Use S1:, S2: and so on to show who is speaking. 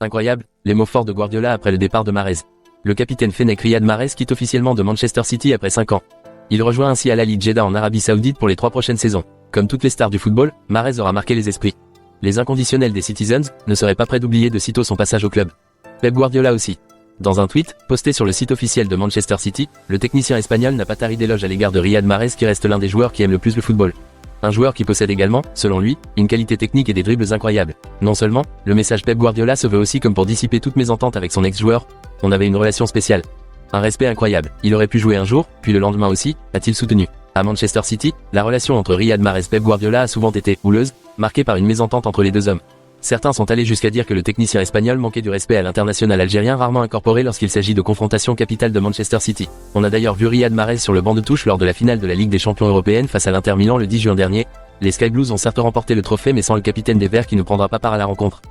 S1: Incroyable, les mots forts de Guardiola après le départ de Mahrez. Le capitaine Fennec Riyad Mahrez quitte officiellement de Manchester City après 5 ans. Il rejoint ainsi Al Ahly Jeddah en Arabie Saoudite pour les 3 prochaines saisons. Comme toutes les stars du football, Mahrez aura marqué les esprits. Les inconditionnels des Citizens ne seraient pas prêts d'oublier de sitôt son passage au club. Pep Guardiola aussi. Dans un tweet, posté sur le site officiel de Manchester City, le technicien espagnol n'a pas tari d'éloges à l'égard de Riyad Mahrez qui reste l'un des joueurs qui aiment le plus le football. Un joueur qui possède également, selon lui, une qualité technique et des dribbles incroyables. Non seulement, le message Pep Guardiola se veut aussi comme pour dissiper toute mésentente avec son ex-joueur, on avait une relation spéciale. Un respect incroyable, il aurait pu jouer un jour, puis le lendemain aussi, a-t-il soutenu. À Manchester City, la relation entre Riyad Mahrez et Pep Guardiola a souvent été houleuse, marquée par une mésentente entre les deux hommes. Certains sont allés jusqu'à dire que le technicien espagnol manquait du respect à l'international algérien rarement incorporé lorsqu'il s'agit de confrontations capitales de Manchester City. On a d'ailleurs vu Riyad Mahrez sur le banc de touche lors de la finale de la Ligue des Champions européenne face à l'Inter Milan le 10 juin dernier. Les Sky Blues ont certes remporté le trophée mais sans le capitaine des Verts qui ne prendra pas part à la rencontre.